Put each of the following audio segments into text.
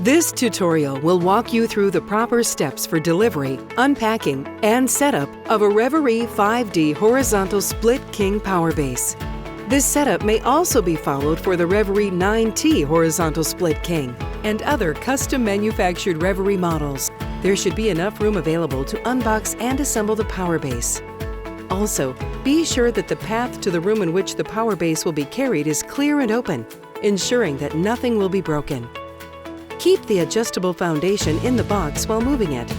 This tutorial will walk you through the proper steps for delivery, unpacking, and setup of a Reverie 5D horizontal split king power base. This setup may also be followed for the Reverie 9T horizontal split king and other custom manufactured Reverie models. There should be enough room available to unbox and assemble the power base. Also, be sure that the path to the room in which the power base will be carried is clear and open, ensuring that nothing will be broken. Keep the adjustable foundation in the box while moving it.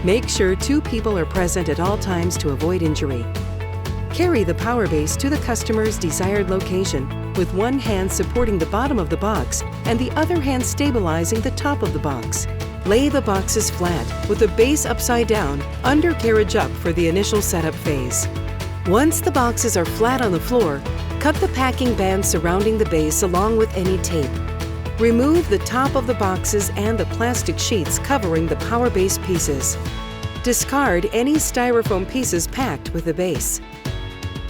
Make sure 2 people are present at all times to avoid injury. Carry the power base to the customer's desired location with one hand supporting the bottom of the box and the other hand stabilizing the top of the box. Lay the boxes flat with the base upside down, undercarriage up for the initial setup phase. Once the boxes are flat on the floor, cut the packing band surrounding the base along with any tape. Remove the top of the boxes and the plastic sheets covering the power base pieces. Discard any styrofoam pieces packed with the base.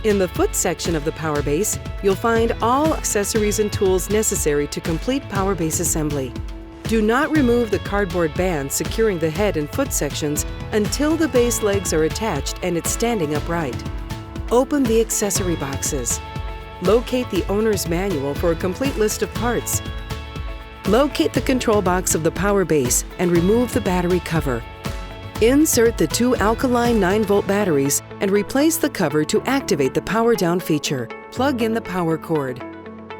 In the foot section of the power base, you'll find all accessories and tools necessary to complete power base assembly. Do not remove the cardboard band securing the head and foot sections until the base legs are attached and it's standing upright. Open the accessory boxes. Locate the owner's manual for a complete list of parts. Locate the control box of the power base and remove the battery cover. Insert the 2 alkaline 9-volt batteries and replace the cover to activate the power down feature. Plug in the power cord.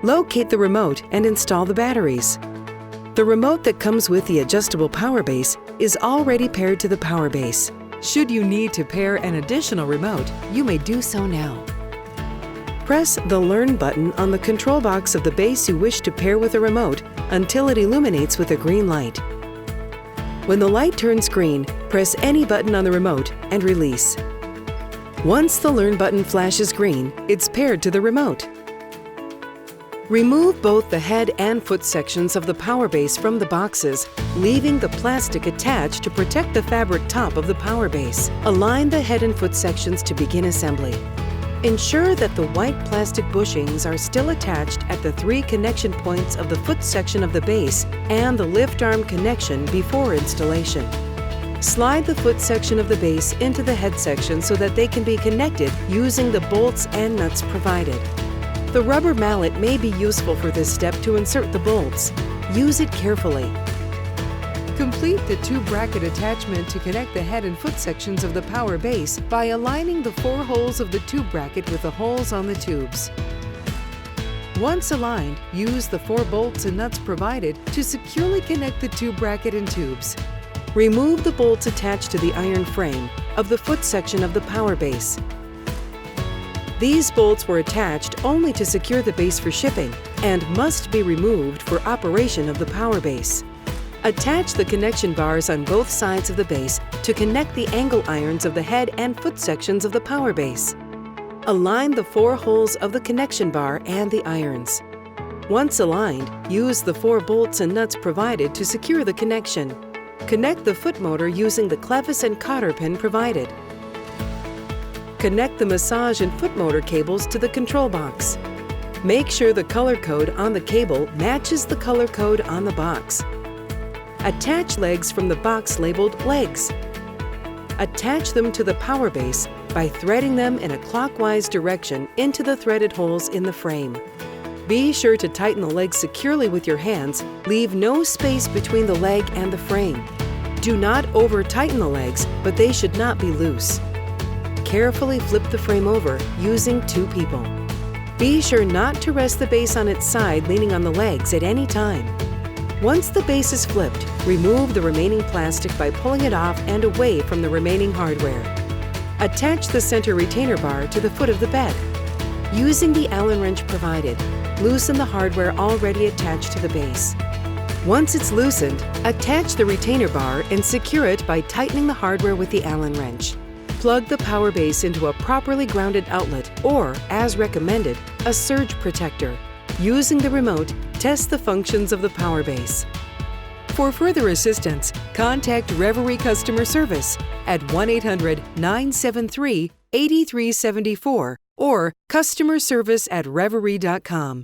Locate the remote and install the batteries. The remote that comes with the adjustable power base is already paired to the power base. Should you need to pair an additional remote, you may do so now. Press the Learn button on the control box of the base you wish to pair with a remote until it illuminates with a green light. When the light turns green, press any button on the remote and release. Once the Learn button flashes green, it's paired to the remote. Remove both the head and foot sections of the power base from the boxes, leaving the plastic attached to protect the fabric top of the power base. Align the head and foot sections to begin assembly. Ensure that the white plastic bushings are still attached at the 3 connection points of the foot section of the base and the lift arm connection before installation. Slide the foot section of the base into the head section so that they can be connected using the bolts and nuts provided. The rubber mallet may be useful for this step to insert the bolts. Use it carefully. Complete the tube bracket attachment to connect the head and foot sections of the power base by aligning the 4 holes of the tube bracket with the holes on the tubes. Once aligned, use the 4 bolts and nuts provided to securely connect the tube bracket and tubes. Remove the bolts attached to the iron frame of the foot section of the power base. These bolts were attached only to secure the base for shipping and must be removed for operation of the power base. Attach the connection bars on both sides of the base to connect the angle irons of the head and foot sections of the power base. Align the 4 holes of the connection bar and the irons. Once aligned, use the 4 bolts and nuts provided to secure the connection. Connect the foot motor using the clevis and cotter pin provided. Connect the massage and foot motor cables to the control box. Make sure the color code on the cable matches the color code on the box. Attach legs from the box labeled Legs. Attach them to the power base by threading them in a clockwise direction into the threaded holes in the frame. Be sure to tighten the legs securely with your hands. Leave no space between the leg and the frame. Do not over-tighten the legs, but they should not be loose. Carefully flip the frame over using 2 people. Be sure not to rest the base on its side leaning on the legs at any time. Once the base is flipped, remove the remaining plastic by pulling it off and away from the remaining hardware. Attach the center retainer bar to the foot of the bed. Using the Allen wrench provided, loosen the hardware already attached to the base. Once it's loosened, attach the retainer bar and secure it by tightening the hardware with the Allen wrench. Plug the power base into a properly grounded outlet or, as recommended, a surge protector. Using the remote, test the functions of the power base. For further assistance, contact Reverie Customer Service at 1-800-973-8374 or customerservice@reverie.com.